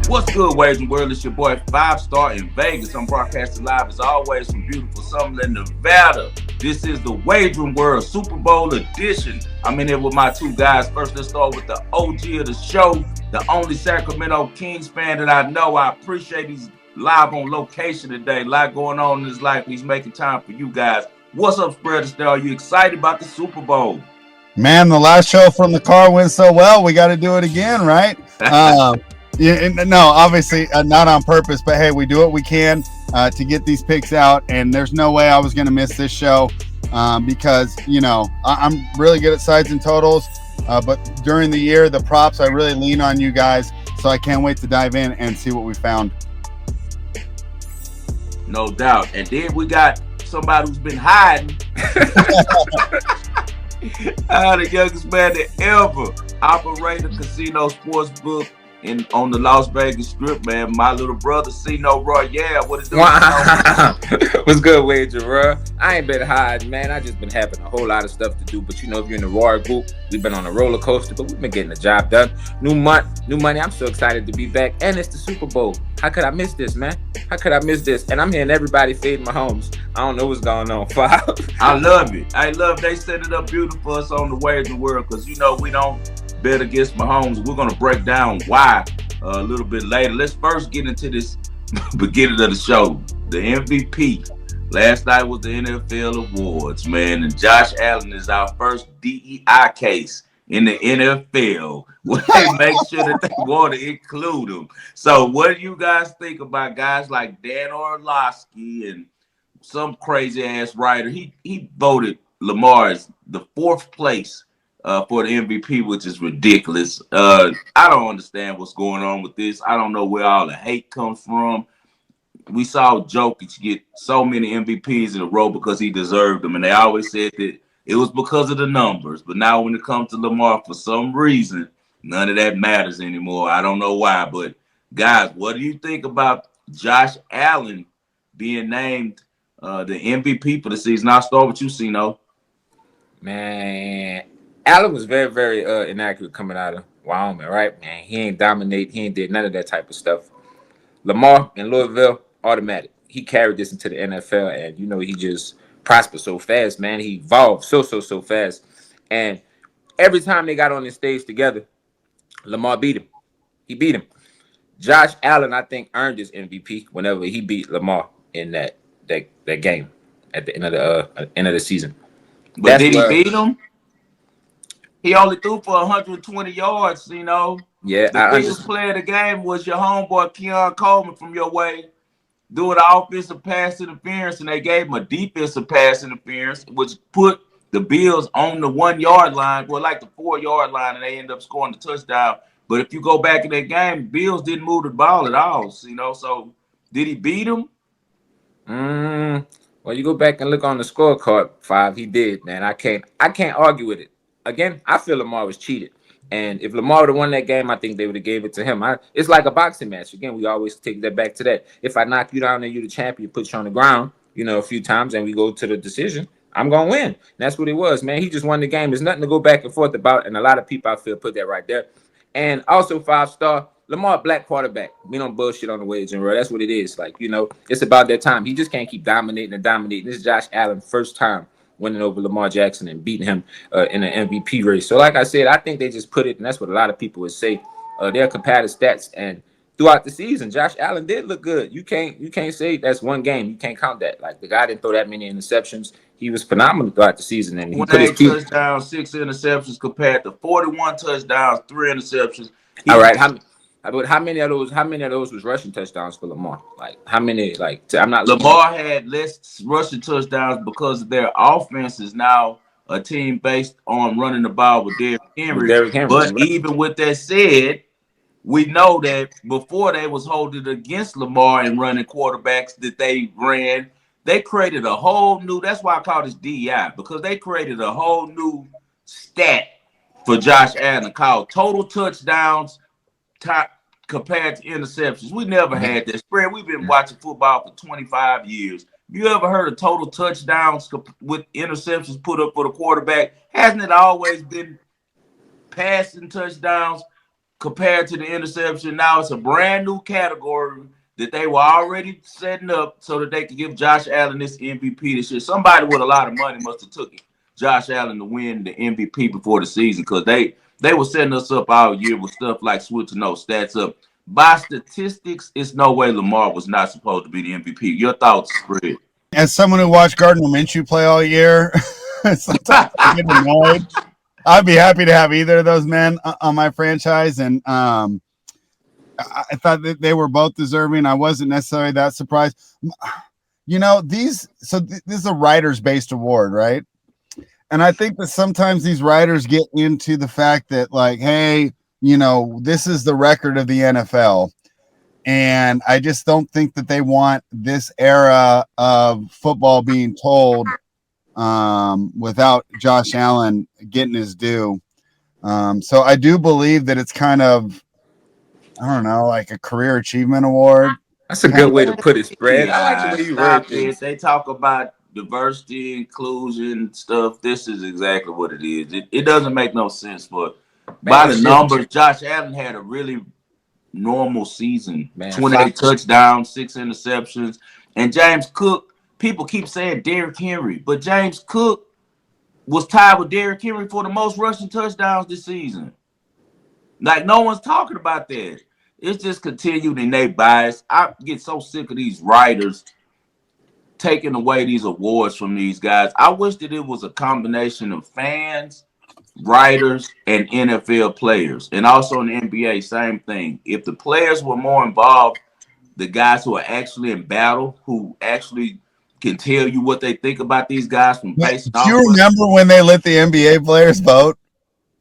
What's good, Waging World? It's your boy Five Star in Vegas. I'm broadcasting live as always from beautiful Summerlin, Nevada. This is the Waging World Super Bowl edition. I'm in here with my two guys. First, let's start with the OG of the show, the only Sacramento Kings fan that I know. I appreciate he's live on location today. A lot going on in his life. He's making time for you guys. What's up, Spreader Star? Are you excited about the Super Bowl? Man, the last show from the car went so well, we got to do it again, right? Yeah, no, obviously not on purpose, but hey, we do what we can to get these picks out, and there's no way I was going to miss this show because, you know, I'm really good at sides and totals, but during the year, the props, I really lean on you guys, so I can't wait to dive in and see what we found. No doubt. And then we got somebody who's been hiding. The youngest man that ever operated a casino sports book on the Las Vegas Strip, man. My little brother, Cino Royale. What is doing? Wow. What's good, Wager, bro? I ain't been hiding, man. I just been having a whole lot of stuff to do. But you know, if you're in the Royal group, we've been on a roller coaster, but we've been getting the job done. New month, new money. I'm so excited to be back. And it's the Super Bowl. How could I miss this, man? How could I miss this? And I'm hearing everybody fade Mahomes. I don't know what's going on. I love it. They set it up beautiful for us on the Wager World because, you know, we don't bet against Mahomes. We're going to break down why a little bit later. Let's first get into this beginning of the show. The MVP. Last night was the NFL Awards, man. And Josh Allen is our first DEI case in the NFL. They make sure that they want to include him. So what do you guys think about guys like Dan Orlovsky and some crazy-ass writer? He voted Lamar as the fourth place for the MVP, which is ridiculous. I don't understand what's going on with this. I don't know where all the hate comes from. We saw Jokic get so many MVPs in a row because he deserved them, and they always said that it was because of the numbers. But now when it comes to Lamar, for some reason, none of that matters anymore. I don't know why, but guys, what do you think about Josh Allen being named the MVP for the season? I'll start with you, Cino. Man, Allen was very, very inaccurate coming out of Wyoming, right? Man, he ain't dominate. He ain't did none of that type of stuff. Lamar in Louisville, automatic. He carried this into the NFL, and, you know, he just prospered so fast, man. He evolved so fast. And every time they got on the stage together, Lamar beat him. He beat him. Josh Allen, I think, earned his MVP whenever he beat Lamar in that game at the end of the season. But did he beat him? He only threw for 120 yards, you know. Yeah, the biggest player of the game was your homeboy Keon Coleman from your way doing the offensive pass interference, and they gave him a defensive pass interference, which put the Bills on the 1 yard line, well, like the 4 yard line, and they end up scoring the touchdown. But if you go back in that game, Bills didn't move the ball at all, you know. So did he beat him? Well, you go back and look on the scorecard, Five. He did, man. I can't argue with it. Again, I feel Lamar was cheated. And if Lamar would have won that game, I think they would have gave it to him. It's like a boxing match. Again, we always take that back to that. If I knock you down and you're the champion, put you on the ground, you know, a few times, and we go to the decision, I'm going to win. And that's what it was, man. He just won the game. There's nothing to go back and forth about. And a lot of people, I feel, put that right there. And also 5-star, Lamar, black quarterback. We don't bullshit on the Waging World. That's what it is. Like, you know, it's about that time. He just can't keep dominating. This is Josh Allen, first time winning over Lamar Jackson and beating him in an MVP race. So like I said, I think they just put it, and that's what a lot of people would say, their comparative stats. And throughout the season, Josh Allen did look good. You can't say that's one game. You can't count that. Like, the guy didn't throw that many interceptions. He was phenomenal throughout the season. And he put his touchdowns, 6 interceptions compared to 41 touchdowns, 3 interceptions. All right, how many of those was rushing touchdowns for Lamar? Like, how many? Like, I'm not. Lamar had less rushing touchdowns because their offense is now a team based on running the ball with Derrick Henry. But right. Even with that said, we know that before they was holding against Lamar and running quarterbacks that they ran, they created a whole new. That's why I call this DEI, because they created a whole new stat for Josh Allen called total touchdowns compared to interceptions. We never had that spread. We've been watching football for 25 years. You ever heard of total touchdowns with interceptions put up for the quarterback? Hasn't it always been passing touchdowns compared to the interception. Now it's a brand new category that they were already setting up so that they could give Josh Allen this MVP this year. Somebody with a lot of money must have took it, Josh Allen to win the MVP before the season, because they were setting us up all year with stuff like switching those stats up. By statistics, it's no way Lamar was not supposed to be the MVP. Your thoughts, Fred? As someone who watched Gardner Minshew play all year, sometimes I get annoyed. I'd be happy to have either of those men on my franchise, and I thought that they were both deserving. I wasn't necessarily that surprised. You know, this is a writers-based award, right? And I think that sometimes these writers get into the fact that, like, hey, you know, this is the record of the NFL. And I just don't think that they want this era of football being told without Josh Allen getting his due. So I do believe that it's kind of, I don't know, like a career achievement award. That's a good way to put it, Spread. I like the way you word things. They talk about diversity, inclusion stuff. This is exactly what it is. It doesn't make no sense, but by the numbers, Josh Allen had a really normal season. 28 touchdowns, 6 interceptions. And James Cook, people keep saying Derrick Henry, but James Cook was tied with Derrick Henry for the most rushing touchdowns this season. Like, no one's talking about that. It's just continued innate bias. I get so sick of these writers taking away these awards from these guys. I wish that it was a combination of fans, writers, and NFL players. And also in the NBA, same thing. If the players were more involved, the guys who are actually in battle, who actually can tell you what they think about these guys from facing off. Do you remember when they let the NBA players vote?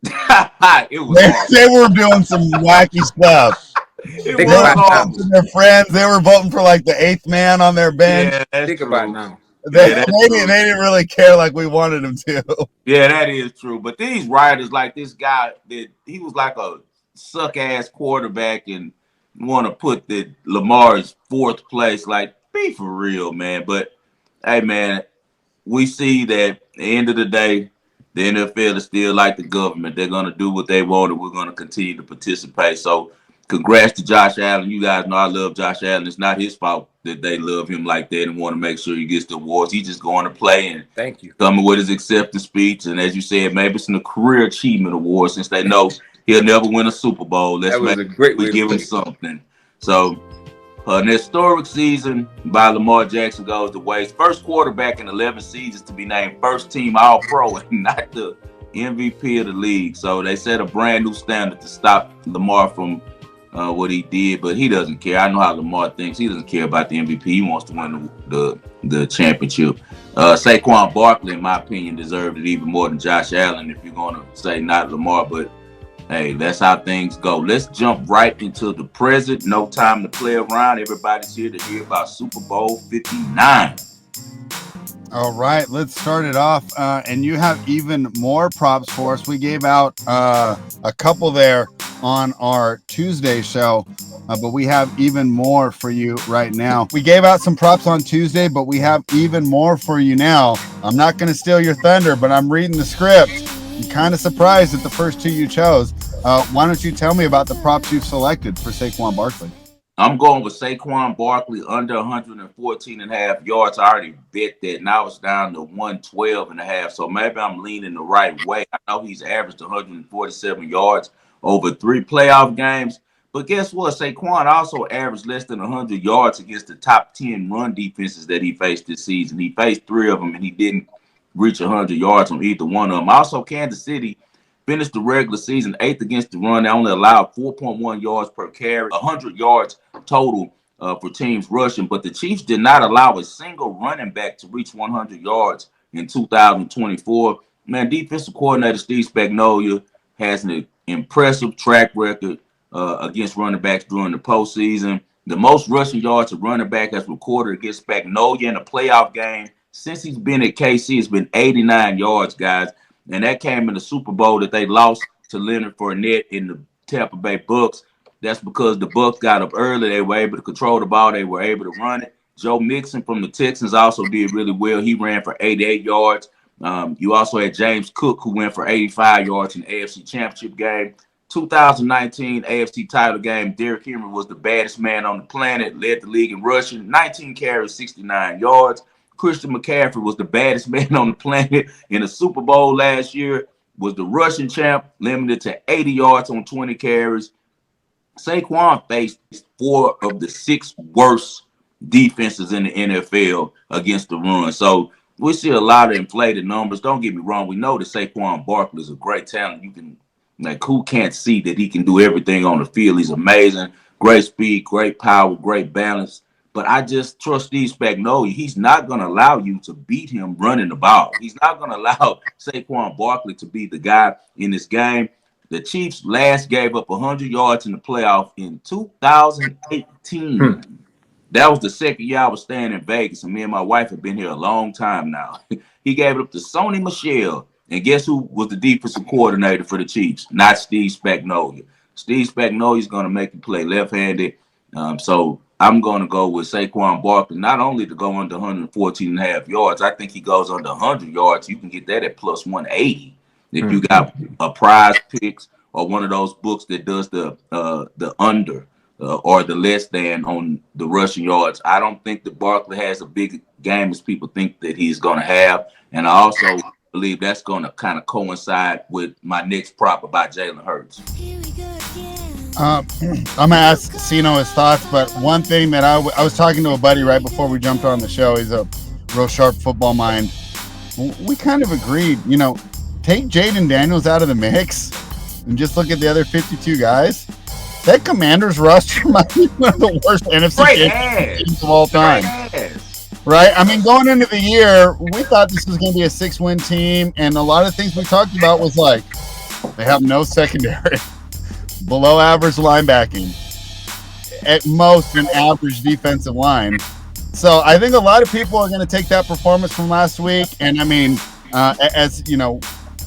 It was they were doing some wacky stuff. It was their friends. They were voting for like the 8th man on their bench. Yeah, think about it now. They didn't really care like we wanted them to. Yeah, that is true. But these writers, like this guy, that he was like a suck ass quarterback and want to put the Lamar's 4th place. Like, be for real, man. But hey, man, we see that at the end of the day, the NFL is still like the government. They're going to do what they want, and we're going to continue to participate. So congrats to Josh Allen. You guys know I love Josh Allen. It's not his fault that they love him like that and want to make sure he gets the awards. He's just going to play and thank you. Coming with his acceptance speech. And as you said, maybe it's a career achievement award since they know he'll never win a Super Bowl. Let's give him something. So an historic season by Lamar Jackson goes to waste. First quarterback in 11 seasons to be named first team All-Pro and not the MVP of the league. So they set a brand new standard to stop Lamar from what he did, but he doesn't care. I know how Lamar thinks. He doesn't care about the MVP. He wants to win the championship. Saquon Barkley, in my opinion, deserved it even more than Josh Allen if you're going to say not Lamar, but hey, that's how things go. Let's jump right into the present. No time to play around. Everybody's here to hear about Super Bowl 59. All right, let's start it off. And you have even more props for us. We gave out a couple there on our Tuesday show, but we have even more for you right now. We gave out some props on Tuesday, but we have even more for you now. I'm not going to steal your thunder, but I'm reading the script. I'm kind of surprised at the first 2 you chose. Why don't you tell me about the props you've selected for Saquon Barkley? I'm going with Saquon Barkley under 114.5 yards. I already bet that. Now it's down to 112.5. So maybe I'm leaning the right way. I know he's averaged 147 yards over 3 playoff games. But guess what? Saquon also averaged less than 100 yards against the top 10 run defenses that he faced this season. He faced 3 of them, and he didn't reach 100 yards on either one of them. Also, Kansas City finished the regular season 8th against the run. They only allowed 4.1 yards per carry, 100 yards total for teams rushing. But the Chiefs did not allow a single running back to reach 100 yards in 2024. Man, defensive coordinator Steve Spagnuolo has an impressive track record against running backs during the postseason. The most rushing yards a running back has recorded against Spagnuolo in a playoff game since he's been at KC has been 89 yards, guys. And that came in the Super Bowl that they lost to Leonard Fournette in the Tampa Bay Bucks. That's because the Bucks got up early. They were able to control the ball. They were able to run it. Joe Mixon from the Texans also did really well. He ran for 88 yards. You also had James Cook, who went for 85 yards in the AFC Championship game. 2019 AFC title game, Derrick Henry was the baddest man on the planet, led the league in rushing, 19 carries, 69 yards. Christian McCaffrey was the baddest man on the planet in the Super Bowl last year, was the rushing champ, limited to 80 yards on 20 carries. Saquon faced 4 of the 6 worst defenses in the NFL against the run. So we see a lot of inflated numbers. Don't get me wrong. We know that Saquon Barkley is a great talent. You can, like, who can't see that he can do everything on the field? He's amazing. Great speed, great power, great balance. But I just trust Steve Spagnuolo. He's not going to allow you to beat him running the ball. He's not going to allow Saquon Barkley to be the guy in this game. The Chiefs last gave up 100 yards in the playoff in 2018. That was the second year I was staying in Vegas, and me and my wife have been here a long time now. He gave it up to Sony Michel, and guess who was the defensive coordinator for the Chiefs? Not Steve Spagnuolo. Steve Spagnuolo is going to make you play left-handed. So I'm going to go with Saquon Barkley, not only to go under 114.5 yards. I think he goes under 100 yards. You can get that at plus 180 if you got a prize picks or one of those books that does the under or the less than on the rushing yards. I don't think that Barkley has a big game as people think that he's going to have. And I also believe that's going to kind of coincide with my next prop about Jalen Hurts. I'm going to ask Sino his thoughts, but one thing that I was talking to a buddy right before we jumped on the show. He's a real sharp football mind. We kind of agreed, take Jaden Daniels out of the mix and just look at the other 52 guys. That Commanders roster might be one of the worst NFC teams of all time. Right? I mean, going into the year, we thought this was going to be a 6-win team, and a lot of things we talked about was like, they have no secondary, below average linebacking, at most an average defensive line. So I think a lot of people are going to take that performance from last week, and I mean, as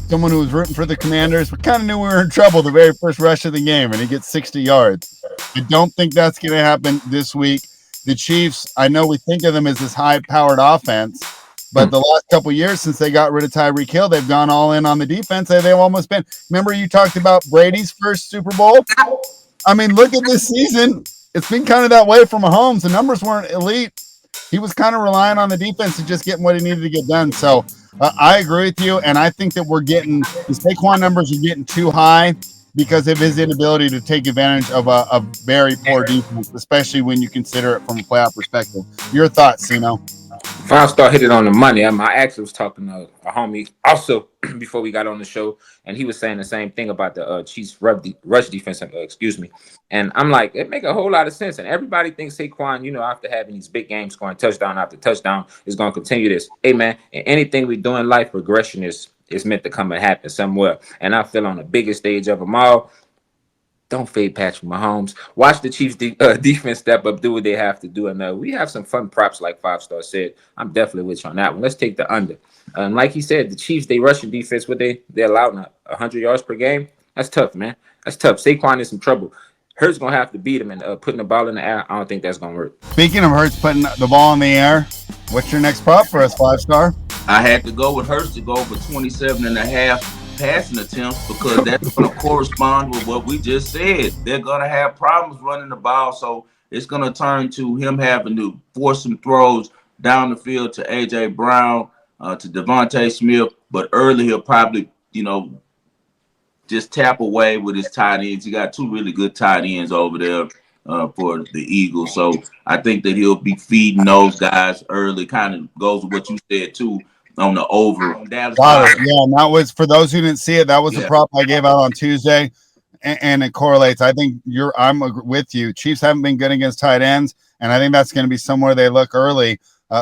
someone who was rooting for the Commanders, we kind of knew we were in trouble the very first rush of the game, and he gets 60 yards. I don't think that's going to happen this week. The Chiefs, I know we think of them as this high-powered offense, but the last couple of years since they got rid of Tyreek Hill, they've gone all in on the defense. They've almost been. Remember you talked about Brady's first Super Bowl? I mean, look at this season. It's been kind of that way for Mahomes. The numbers weren't elite. He was kind of relying on the defense and just getting what he needed to get done. So I agree with you, and I think that the Saquon numbers are getting too high because of his inability to take advantage of a very poor defense, especially when you consider it from a playoff perspective. Your thoughts, Sino? 5-star hit it on the money. I actually was talking to a homie also before we got on the show, and he was saying the same thing about the Chiefs rush defense. And I'm like, it make a whole lot of sense. And everybody thinks Saquon, after having these big games, scoring touchdown after touchdown, is going to continue this. Hey, man, in anything we do in life, progression is meant to come and happen somewhere. And I feel on the biggest stage of them all, don't fade Patrick Mahomes. Watch the Chiefs defense step up, do what they have to do. And we have some fun props, like 5-star said. I'm definitely with you on that one. Let's take the under. Like he said, the Chiefs, they rushing defense, they allowed 100 yards per game. That's tough, man. That's tough. Saquon is in trouble. Hurts going to have to beat him, and putting the ball in the air, I don't think that's going to work. Speaking of Hurts putting the ball in the air, what's your next prop for us, 5-star? I had to go with Hurts to go for 27.5 passing attempts because that's going to correspond with what we just said. They're going to have problems running the ball, so it's going to turn to him having to force some throws down the field to A.J. Brown, to Devontae Smith, but early he'll probably, just tap away with his tight ends. He got 2 really good tight ends over there for the Eagles, so I think that he'll be feeding those guys early. Kind of goes with what you said, too, on the over. And that was, for those who didn't see it, that was the prop I gave out on Tuesday, and it correlates. I think I'm with you. Chiefs haven't been good against tight ends, and I think that's going to be somewhere they look early,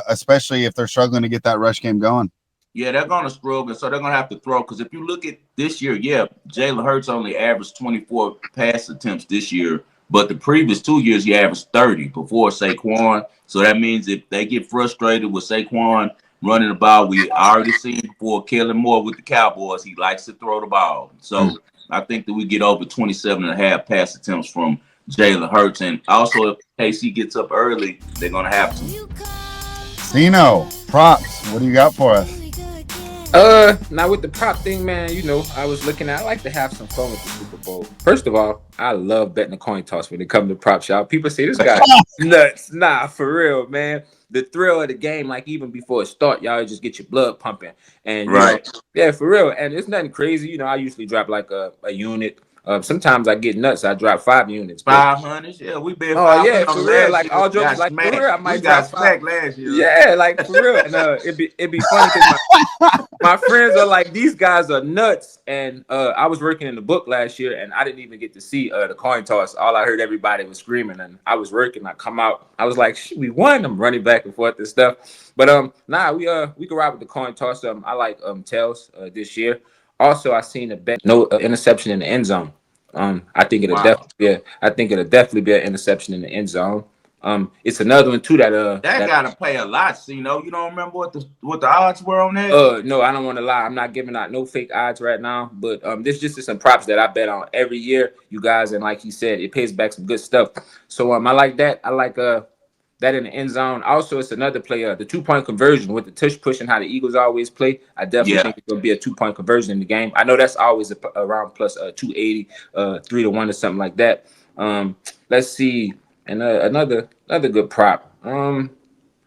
especially if they're struggling to get that rush game going. Yeah, they're going to struggle, so they're going to have to throw. Because if you look at this year, Jalen Hurts only averaged 24 pass attempts this year, but the previous 2 years he averaged 30 before Saquon. So that means if they get frustrated with Saquon running the ball, we already seen before Kellen Moore with the Cowboys, he likes to throw the ball. So I think that we get over 27.5 pass attempts from Jalen Hurts. And also, if KC gets up early, they're going to have to. Sino, props, what do you got for us? Now with the prop thing, man, you know, I was looking at. I like to have some fun with the Super Bowl. First of all, I love betting the coin toss when it comes to props, y'all. People say this guy nuts. Nah, for real, man. The thrill of the game, like even before it start, y'all just get your blood pumping, and you know, Right. yeah, for real. And it's nothing crazy. You know, I usually drop like a unit. Sometimes I get nuts. I drop 5 units, but 500. Yeah, we bet oh yeah, 500 on for the real. last Like year. all jokes, Got like for real, smacked. I We might got drop five. smacked last year. Yeah, like for real. And it'd be funny because my friends are like, these guys are nuts. And I was working in the book last year and I didn't even get to see the coin toss. All I heard everybody was screaming and I was working. I come out, I was like, shit, we won. I'm running back and forth and stuff. But nah, we can ride with the coin toss. I like tails this year. Also, I seen a bet no interception in the end zone. I think it'll Wow. definitely be I think it'll definitely be an interception in the end zone. It's another one too that That that gotta pay a lot, you know. You don't remember what the odds were on that? no, I don't want to lie. I'm not giving out no fake odds right now, but this just is some props that I bet on every year, you guys, and like he said, it pays back some good stuff. So I like that. I like that in the end zone. Also, it's another player, the 2 point conversion with the tush push and how the Eagles always play. I definitely Yeah. think it's gonna be a 2 point conversion in the game. I know that's always around plus 280, 3-1 or something like that. Let's see, and another good prop. I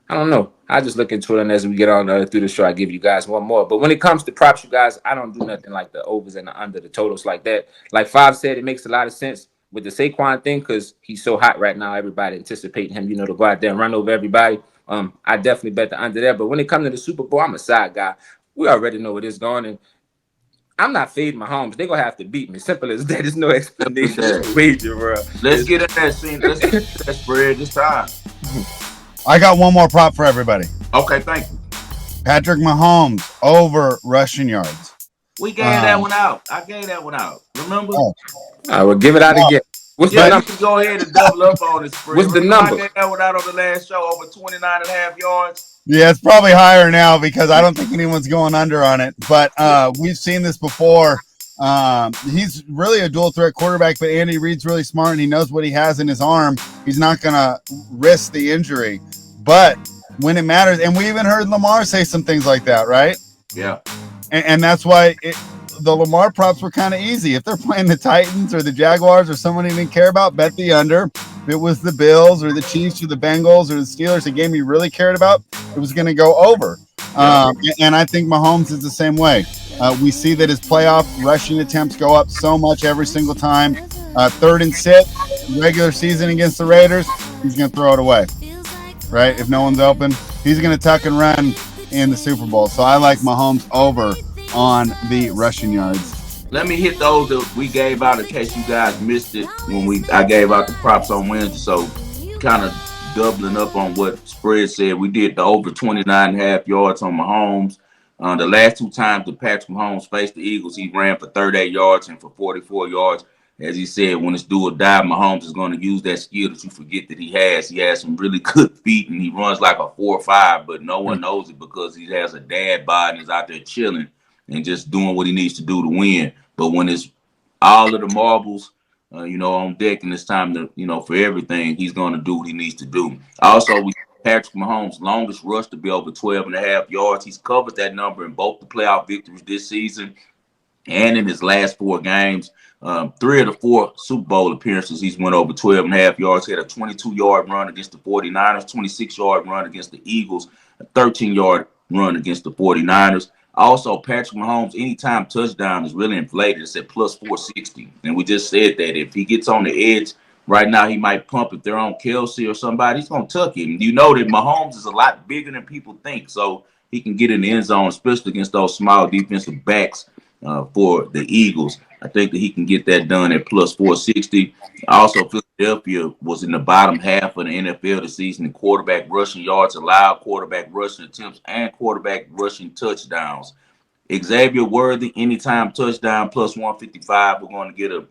don't know. I just look into it, and as we get on through the show, I give you guys one more. But when it comes to props, you guys, I don't do nothing like the overs and the under, the totals like that. Like Five said, it makes a lot of sense with the Saquon thing because he's so hot right now. Everybody anticipating him, you know, to go out there and run over everybody. I definitely bet the under there. But when it comes to the Super Bowl, I'm a side guy. We already know where it's going, and I'm not fading Mahomes. They're gonna have to beat me. Simple as that. There's no Simple as explanation that. to wager, bro. Let's get in that scene. Let's get into that spread this time. I got one more prop for everybody. Okay, thank you. Patrick Mahomes over rushing yards. We gave that one out. I gave that one out. Remember? Oh, I will give it out no, again. What's the Yeah, you number? can go ahead and double up on this spread. What's the Remember I number? gave that one out on the last show, over 29 and a half yards? yeah, it's probably higher now because I don't think anyone's going under on it. But we've seen this before. He's really a dual threat quarterback, but Andy Reid's really smart and he knows what he has in his arm. He's not going to risk the injury. But when it matters, and we even heard Lamar say some things like that, right? Yeah. And that's why the Lamar props were kind of easy. If they're playing the Titans or the Jaguars or someone he didn't care about, bet the under. If it was the Bills or the Chiefs or the Bengals or the Steelers, a game he really cared about, it was going to go over. And I think Mahomes is the same way. We see that his playoff rushing attempts go up so much every single time. 3rd and 6, regular season against the Raiders, he's going to throw it away, right? If no one's open, he's going to tuck and run in the Super Bowl. So I like Mahomes over on the rushing yards. Let me hit those that we gave out in case you guys missed it when I gave out the props on Wednesday. So kind of doubling up on what spread said. We did the over 29 and a half yards on Mahomes. The last 2 times that Patrick Mahomes faced the Eagles, he ran for 38 yards and for 44 yards. As he said, when it's do or die, Mahomes is going to use that skill that you forget that he has. He has some really good feet, and he runs like a 4.5, but no one knows it because he has a dad bod and he's out there chilling and just doing what he needs to do to win. But when it's all of the marbles, on deck, and it's time to, for everything, he's going to do what he needs to do. Also, we Patrick Mahomes' longest rush to be over 12 and a half yards. He's covered that number in both the playoff victories this season and in his last 4 games. 3 of the 4 Super Bowl appearances, he's went over 12 and a half yards. He had a 22-yard run against the 49ers, 26-yard run against the Eagles, a 13-yard run against the 49ers. Also, Patrick Mahomes' anytime touchdown is really inflated. It's at plus 460. And we just said that if he gets on the edge, right now he might pump if they're on Kelsey or somebody. He's going to tuck him. You know that Mahomes is a lot bigger than people think. So he can get in the end zone, especially against those small defensive backs for the Eagles. I think that he can get that done at plus 460. Also, Philadelphia was in the bottom half of the NFL this season in quarterback rushing yards allowed, quarterback rushing attempts, and quarterback rushing touchdowns. Xavier Worthy, anytime touchdown, plus 155. We're going to get a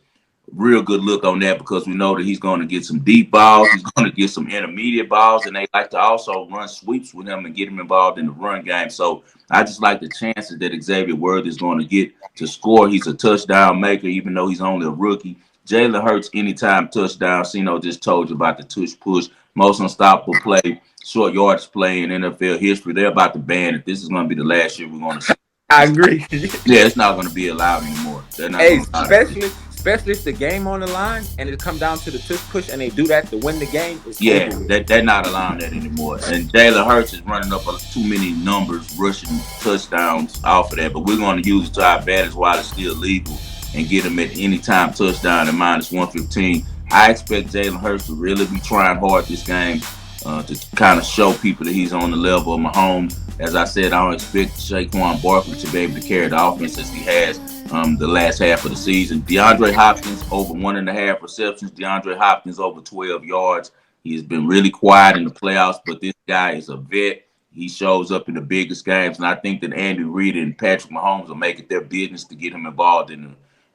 real good look on that because we know that he's going to get some deep balls. He's going to get some intermediate balls, and they like to also run sweeps with him and get him involved in the run game. So I just like the chances that Xavier Worthy is going to get to score. He's a touchdown maker, even though he's only a rookie. Jalen Hurts, anytime touchdown. Sino just told you about the tush push, most unstoppable play, short yardage play in NFL history. They're about to ban it. This is going to be the last year we're going to see I agree. Yeah, it's not going to be allowed anymore. They're not Hey, going to allow that. especially if the game on the line and it come down to the tush push and they do that to win the game, it's Yeah, over with. they're not allowing that anymore. And Jalen Hurts is running up too many numbers, rushing touchdowns off of that. But we're going to use it to our advantage while it's still legal and get him at any time touchdown at -115. I expect Jalen Hurts to really be trying hard this game to kind of show people that he's on the level of Mahomes. As I said, I don't expect Saquon Barkley to be able to carry the offense as he has the last half of the season. DeAndre Hopkins over 1.5 receptions. DeAndre Hopkins over 12 yards. He's been really quiet in the playoffs, but this guy is a vet. He shows up in the biggest games, and I think that Andy Reid and Patrick Mahomes will make it their business to get him involved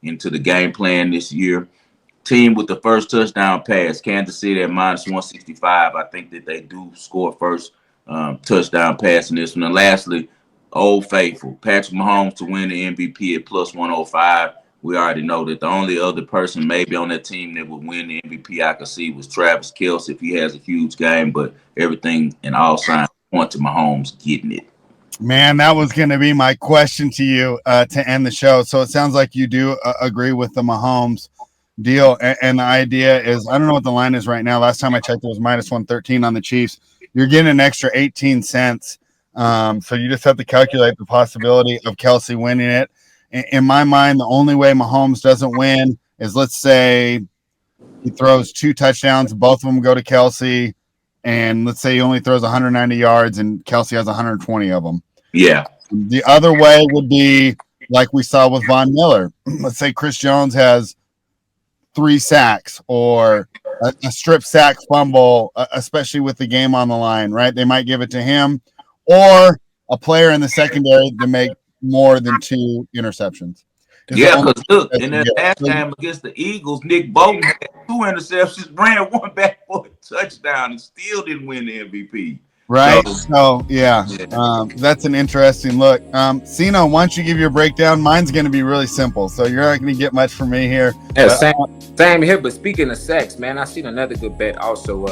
into the game plan this year. Team with the first touchdown pass, Kansas City at -165. I think that they do score first touchdown pass in this one. And lastly, Old Faithful, Patrick Mahomes to win the MVP at +105. We already know that the only other person maybe on that team that would win the MVP I could see was Travis Kelce if he has a huge game, but everything and all signs point to Mahomes getting it. Man, that was going to be my question to you to end the show. So it sounds like you do agree with the Mahomes deal. And the idea is, I don't know what the line is right now. Last time I checked, it was -113 on the Chiefs. You're getting an extra 18 cents. So you just have to calculate the possibility of Kelce winning it. In my mind, the only way Mahomes doesn't win is, let's say he throws 2 touchdowns, both of them go to Kelce, and let's say he only throws 190 yards and Kelce has 120 of them. Yeah. The other way would be like we saw with Von Miller. Let's say Chris Jones has 3 sacks or a strip sack fumble, especially with the game on the line, right? They might give it to him or a player in the secondary to make more than 2 interceptions. Yeah, because look, in that last game against the Eagles, Nick Bolton had 2 interceptions, ran one back for a touchdown, and still didn't win the MVP. Right. So yeah. That's an interesting look. Sino, why don't you give your breakdown? Mine's going to be really simple, so you're not going to get much from me here. Yeah, same here. But speaking of sacks, man, I seen another good bet also.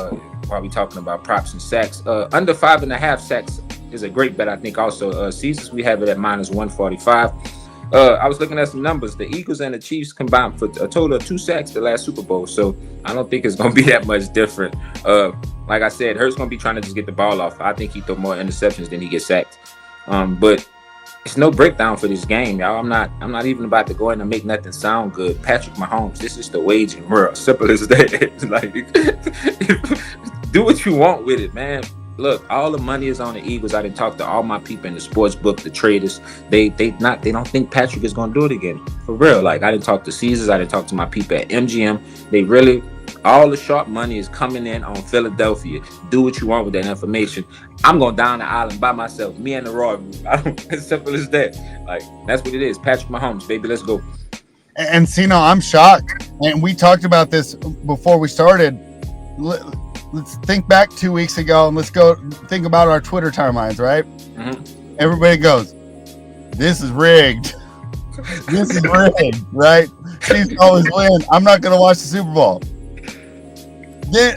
While we talking about props and sacks, under 5.5 sacks is a great bet. I think also Caesars we have it at -145. I was looking at some numbers. The Eagles and the Chiefs combined for a total of 2 sacks the last Super Bowl. So I don't think it's going to be that much different. Like I said, Hurts going to be trying to just get the ball off. I think he throw more interceptions than he gets sacked. But it's no breakdown for this game, y'all. I'm not even about to go in and make nothing sound good. Patrick Mahomes, this is the waging world. Simple as that. Like, do what you want with it, man. Look, all the money is on the Eagles. I didn't talk to all my people in the sports book, the traders. They don't think Patrick is gonna do it again. For real. Like, I didn't talk to Caesars, I didn't talk to my people at MGM. They really, all the sharp money is coming in on Philadelphia. Do what you want with that information. I'm going down the island by myself, me and the Raw group. As simple as that. Like, that's what it is. Patrick Mahomes, baby, let's go. And Sino, I'm shocked. And we talked about this before we started. Let's think back 2 weeks ago and let's go think about our Twitter timelines, right? Mm-hmm. Everybody goes, this is rigged. This is rigged, right? Chiefs always win. I'm not going to watch the Super Bowl. Then,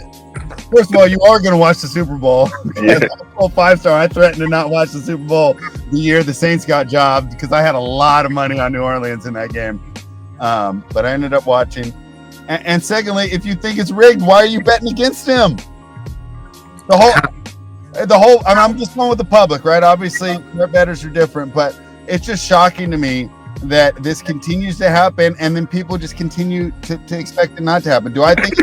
first of all, you are going to watch the Super Bowl. Yeah. I'm 5-star. I threatened to not watch the Super Bowl the year the Saints got jobbed because I had a lot of money on New Orleans in that game. But I ended up watching. And secondly, if you think it's rigged, why are you betting against him? The whole. I mean, I'm just going with the public, right? Obviously, their bettors are different, but it's just shocking to me that this continues to happen, and then people just continue to expect it not to happen. Do I think?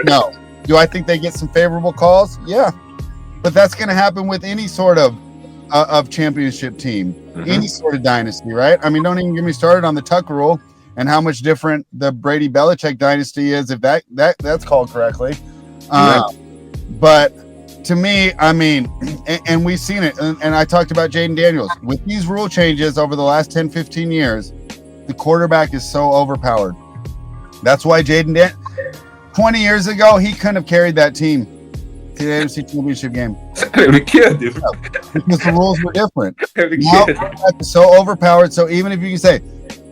No. Do I think they get some favorable calls? Yeah, but that's going to happen with any sort of championship team, any sort of dynasty, right? I mean, don't even get me started on the Tuck rule and how much different the Brady Belichick dynasty is, if that's called correctly. But to me, I mean, and we've seen it, and I talked about Jaden Daniels. With these rule changes over the last 10, 15 years, the quarterback is so overpowered. That's why 20 years ago, he couldn't have carried that team to the AFC Championship game. Because the rules were different. Now, the quarterback is so overpowered, so even if you can say,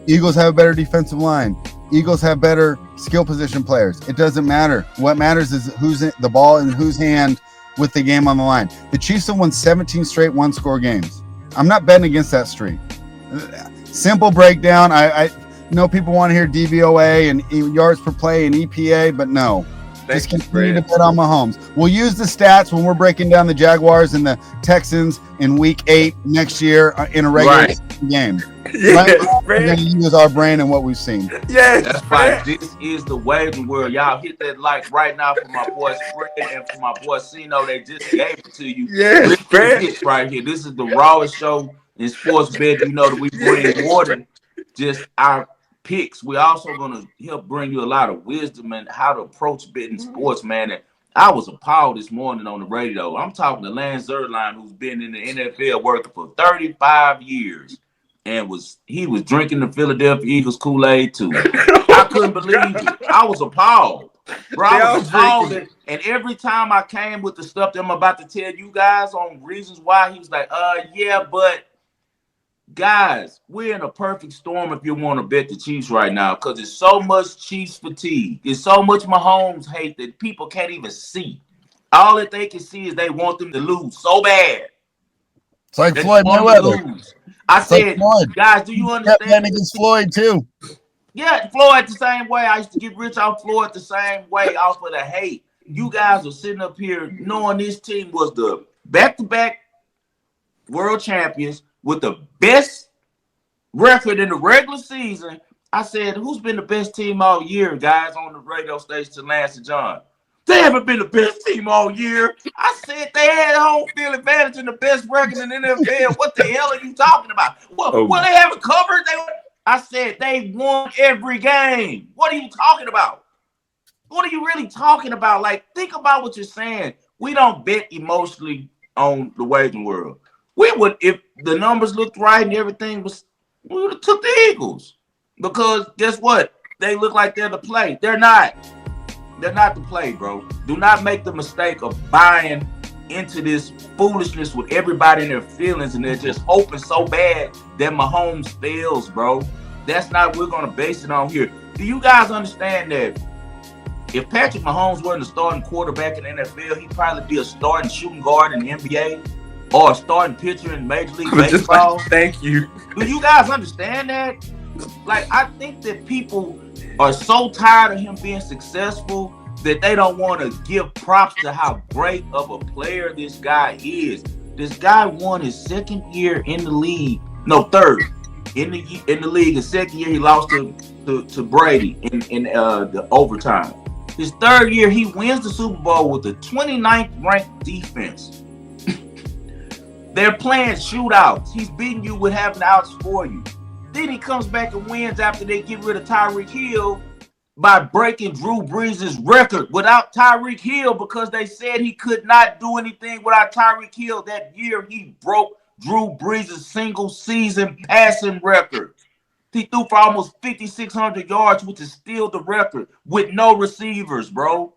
Eagles have a better defensive line, Eagles have better skill position players, it doesn't matter. What matters is who's in the ball in whose hand with the game on the line. The Chiefs have won 17 straight one-score games. I'm not betting against that streak. Simple breakdown. I know people want to hear DVOA and yards per play and EPA, but no. Just continue to bet on Mahomes. We'll use the stats when we're breaking down the Jaguars and the Texans in Week 8 next year in a regular game. Yes, we're going to use our brain and what we've seen. Yes, that's right. This is the wagering world. Y'all hit that like right now for my boy Fred and for my boy Cino. They just gave it to you. Yes, Fred. Right here. This is the rawest show in sports betting. You know that we bring more than just our picks. We're also going to help bring you a lot of wisdom and how to approach betting sports, man. And I was appalled this morning on the radio. I'm talking to Lance Zierlein, who's been in the NFL working for 35 years. And he was drinking the Philadelphia Eagles Kool-Aid too. I couldn't believe it. I was appalled. Bro, I was appalled. And every time I came with the stuff that I'm about to tell you guys on reasons why, he was like, yeah, but guys, we're in a perfect storm if you want to bet the Chiefs right now, because there's so much Chiefs fatigue. There's so much Mahomes hate that people can't even see. All that they can see is they want them to lose so bad. It's like Floyd Mayweather. I said, guys, do you understand? Kept against Floyd too. Yeah, Floyd the same way. I used to get rich off Floyd the same way, off of the hate. You guys are sitting up here knowing this team was the back-to-back world champions with the best record in the regular season. I said, who's been the best team all year, guys, on the radio station to Lance and John? They haven't been the best team all year. I said they had home field advantage and the best record in the NFL. What the hell are you talking about? Well, they haven't covered. I said they won every game. What are you talking about? What are you really talking about? Like, think about what you're saying. We don't bet emotionally on the wagering world. We would, if the numbers looked right and everything was, we would have took the Eagles. Because guess what? They look like they're the play. They're not. They're not the play, bro. Do not make the mistake of buying into this foolishness with everybody in their feelings and they're just hoping so bad that Mahomes fails, bro. That's not what we're going to base it on here. Do you guys understand that if Patrick Mahomes wasn't a starting quarterback in the NFL, he'd probably be a starting shooting guard in the NBA or a starting pitcher in Major League Baseball? Thank you. Do you guys understand that? Like, I think that people are so tired of him being successful that they don't want to give props to how great of a player this guy is. This guy won his second year in the league. No, third in the league. His second year, he lost to Brady in the overtime. His third year, he wins the Super Bowl with the 29th ranked defense. They're playing shootouts. He's beating you with having outs for you. Then he comes back and wins after they get rid of Tyreek Hill by breaking Drew Brees' record without Tyreek Hill, because they said he could not do anything without Tyreek Hill. That year, he broke Drew Brees' single season passing record. He threw for almost 5,600 yards, which is still the record, with no receivers, bro.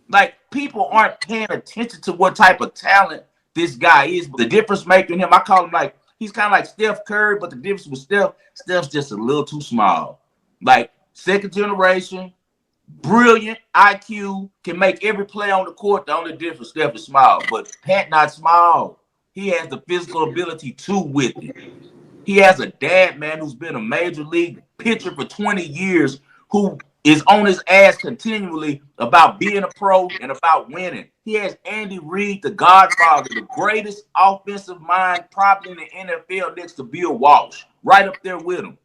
Like, people aren't paying attention to what type of talent this guy is. But the difference making him, I call him like, he's kind of like Steph Curry, but the difference with Steph's just a little too small. Like, second generation, brilliant IQ, can make every play on the court. The only difference, Steph is small, but Pat not small. He has the physical ability too with it. He has a dad, man, who's been a major league pitcher for 20 years, who is on his ass continually about being a pro and about winning. He has Andy Reid, the Godfather, the greatest offensive mind probably in the NFL, next to Bill Walsh, right up there with him.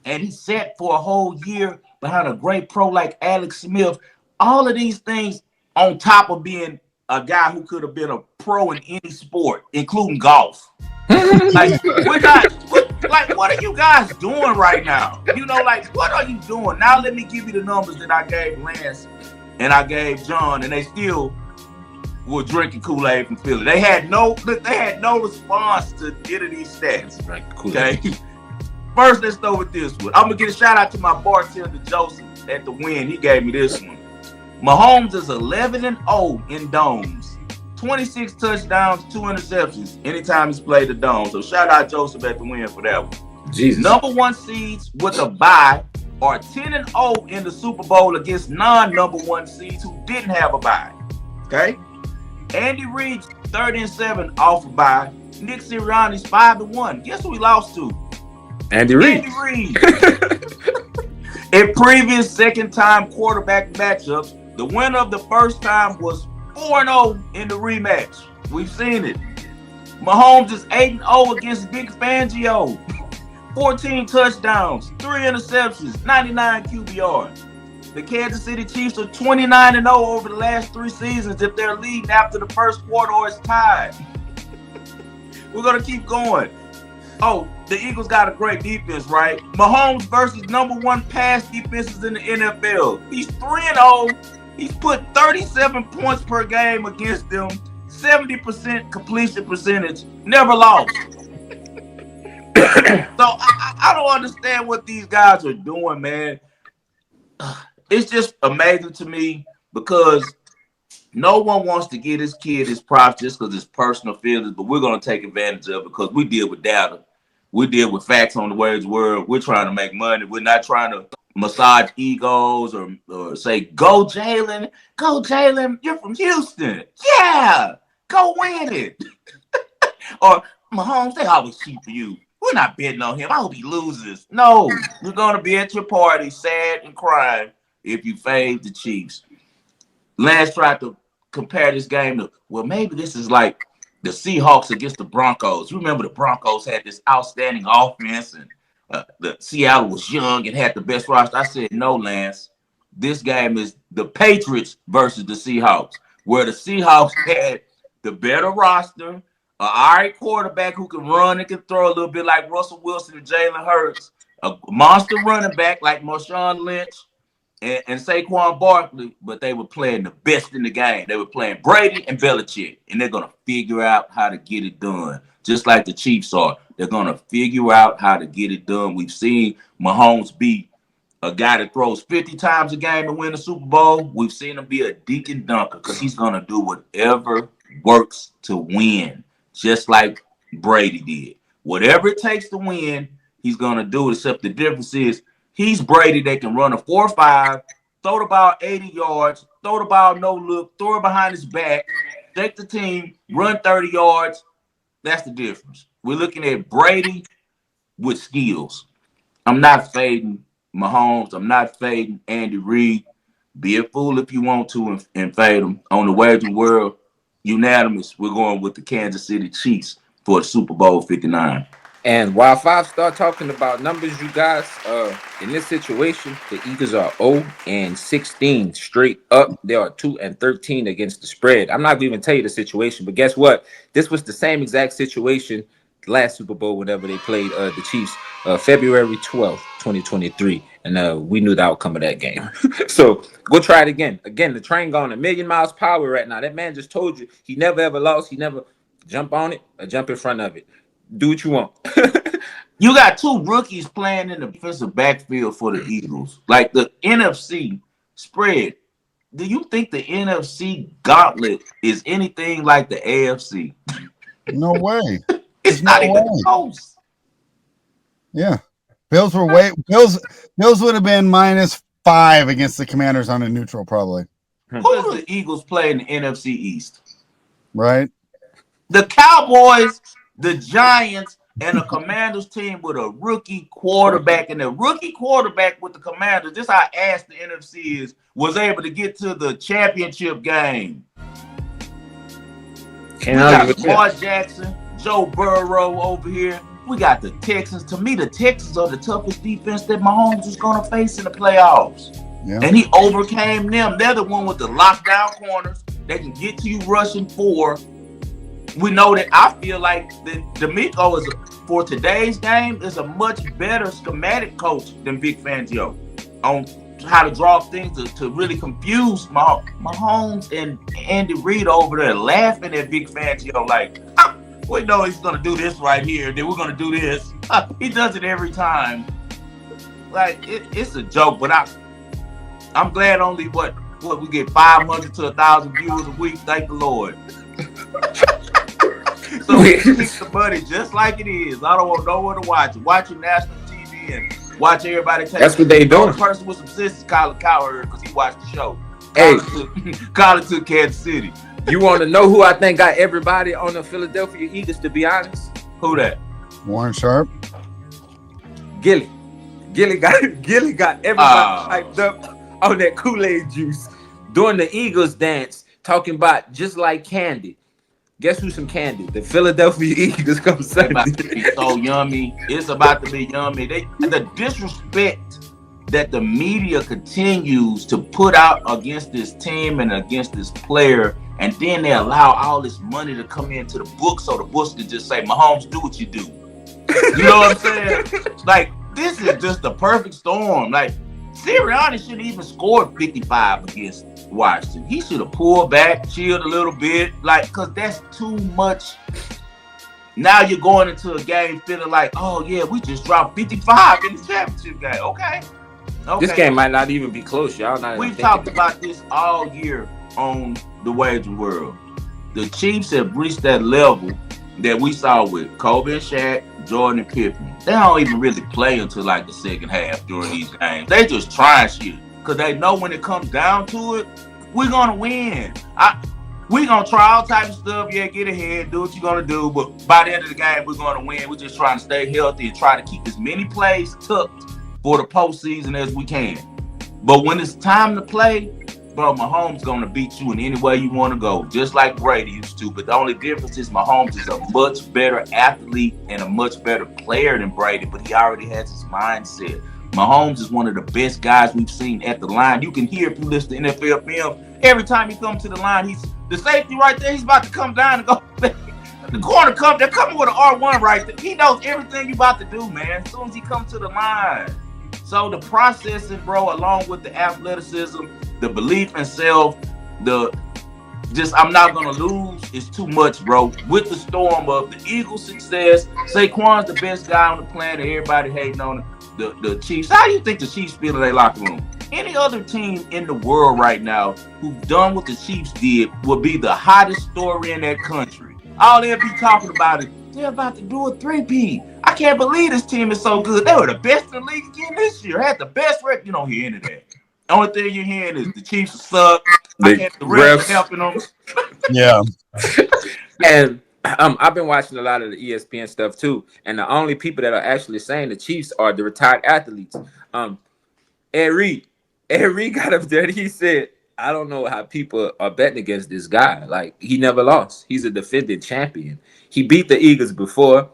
And he sat for a whole year behind a great pro like Alex Smith. All of these things on top of being a guy who could have been a pro in any sport, including golf. Like, what are you guys doing right now? You know, like, what are you doing? Now let me give you the numbers that I gave Lance and I gave John, and they still were drinking Kool-Aid from Philly. They had no response to any of these stats. Okay. First, let's start with this one. I'm gonna get a shout out to my bartender Joseph at the Win. He gave me this one. Mahomes is 11-0 in domes. 26 touchdowns, 2 interceptions anytime he's played the dome. So shout out Joseph at the Win for that one. Jesus. Number one seeds with a bye are 10-0 in the Super Bowl against non-number one seeds who didn't have a bye. Okay? Andy Reid 30-7 off a bye. Nick Sirianni's 5-1. Guess who he lost to? Andy Reid. Andy Reid. In previous second-time quarterback matchups, the winner of the first time was 4-0 in the rematch. We've seen it. Mahomes is 8-0 against Big Fangio. 14 touchdowns, 3 interceptions, 99 QBR. The Kansas City Chiefs are 29-0 over the last 3 seasons if they're leading after the first quarter or it's tied. We're going to keep going. Oh, the Eagles got a great defense, right? Mahomes versus number 1 pass defenses in the NFL. He's 3-0. He's put 37 points per game against them. 70% completion percentage. Never lost. So I don't understand what these guys are doing, man. It's just amazing to me because no one wants to give his kid his props just because it's personal feelings, but we're going to take advantage of it because we deal with data. We deal with facts on the Boyz world. We're trying to make money. We're not trying to massage egos or say, go Jalen, you're from Houston. Yeah, go win it. Or Mahomes, they always cheat for you. We're not betting on him. I hope he loses. No, you're going to be at your party sad and crying if you fade the Chiefs. Lance tried to compare this game to, well, maybe this is like the Seahawks against the Broncos. You remember the Broncos had this outstanding offense and the Seattle was young and had the best roster. I said, no, Lance. This game is the Patriots versus the Seahawks, where the Seahawks had the better roster, an all right quarterback who can run and can throw a little bit like Russell Wilson and Jalen Hurts, a monster running back like Marshawn Lynch and Saquon Barkley, but they were playing the best in the game. They were playing Brady and Belichick, and they're going to figure out how to get it done, just like the Chiefs are. They're going to figure out how to get it done. We've seen Mahomes be a guy that throws 50 times a game and win a Super Bowl. We've seen him be a deacon dunker because he's going to do whatever works to win, just like Brady did. Whatever it takes to win, he's going to do it, except the difference is he's Brady that can run a 4-5, throw the ball 80 yards, throw the ball no look, throw it behind his back, take the team, run 30 yards. That's the difference. We're looking at Brady with skills. I'm not fading Mahomes. I'm not fading Andy Reid. Be a fool if you want to and fade them. On the Wagering World, unanimous, we're going with the Kansas City Chiefs for the Super Bowl 59. And while Five start talking about numbers, you guys, in this situation, the Eagles are 0-16 straight up. They are 2-13 against the spread. I'm not going to even tell you the situation, but guess what? This was the same exact situation last Super Bowl whenever they played the Chiefs, February 12th, 2023. And we knew the outcome of that game. So go try it again. Again, the train going 1,000,000 miles per hour right now. That man just told you he never ever lost. He never jump on it or jump in front of it. Do what you want. You got 2 rookies playing in the defensive backfield for the Eagles. Like the NFC spread. Do you think the NFC gauntlet is anything like the AFC? No way. It's not even close. Yeah. Bills were Bills would have been -5 against the Commanders on a neutral, probably. Who do the Eagles play in the NFC East? Right. The Cowboys, the Giants, and the Commanders team with a rookie quarterback, and the rookie quarterback with the Commanders, this how ass the NFC was able to get to the championship game. We got Lamar Jackson, Joe Burrow over here. We got the Texans. To me, the Texans are the toughest defense that Mahomes is going to face in the playoffs. Yeah. And he overcame them. They're the one with the lockdown corners. They can get to you rushing 4. We know that I feel like that D'Amico is, for today's game, is a much better schematic coach than Vic Fangio on how to draw things to really confuse Mahomes and Andy Reid over there laughing at Vic Fangio like, we know he's going to do this right here, then we're going to do this. He does it every time. Like, it's a joke, but I'm glad only what we get 500 to 1,000 viewers a week. Thank the Lord. So we keep the money just like it is. I don't want no one to watch it. Watch your national TV and watch everybody take. That's what they doing. The person with some sisters, Colin Cowherd, because he watched the show. Hey, Colin took Kansas City. You want to know who I think got everybody on the Philadelphia Eagles? To be honest, Who that? Warren Sharp. Gilly. Gilly got everybody hyped up on that Kool-Aid juice during the Eagles dance, talking about just like candy. Guess who's some candy? The Philadelphia Eagles come It's Sunday. about to be so yummy. It's about to be yummy. The disrespect that the media continues to put out against this team and against this player, and then they allow all this money to come into the book so the books can just say, Mahomes, do what you do. You know what I'm saying? Like, this is just the perfect storm. Like, Sirianni shouldn't even scored 55 against Washington. He should have pulled back, chilled a little bit, like, because that's too much. Now you're going into a game feeling like, oh, yeah, we just dropped 55 in the championship game. Okay. This game might not even be close, y'all. We've talked about this all year on the Wagering World. The Chiefs have reached that level that we saw with Kobe and Shaq, Jordan and Pippen. They don't even really play until like the second half during these games. They just try shit because they know when it comes down to it, we're gonna win. We're gonna try all types of stuff. Yeah, get ahead, do what you're gonna do. But by the end of the game, we're gonna win. We're just trying to stay healthy and try to keep as many plays tucked for the postseason as we can. But when it's time to play, bro, Mahomes gonna beat you in any way you want to go, just like Brady used to. But the only difference is Mahomes is a much better athlete and a much better player than Brady, but he already has his mindset. Mahomes is one of the best guys we've seen at the line. You can hear if you listen to NFL film, every time he comes to the line, he's the safety right there, he's about to come down and go. The corner they're coming with an R1 right there. He knows everything you about to do, man, as soon as he comes to the line. So the processing, bro, along with the athleticism, the belief in self, I'm not gonna lose is too much, bro. With the storm of the Eagles' success, Saquon's the best guy on the planet. Everybody hating on the Chiefs. How do you think the Chiefs feel in their locker room? Any other team in the world right now who've done what the Chiefs did would be the hottest story in that country. All they'll be talking about is they're about to do a 3-peat. I can't believe this team is so good. They were the best in the league again this year. Had the best record. You don't hear any of that. The only thing you're hearing is the Chiefs suck. The refs helping them. Yeah. And I've been watching a lot of the ESPN stuff too. And the only people that are actually saying the Chiefs are the retired athletes. Ed Reed got up there and he said, I don't know how people are betting against this guy. Like, he never lost. He's a defending champion. He beat the Eagles before.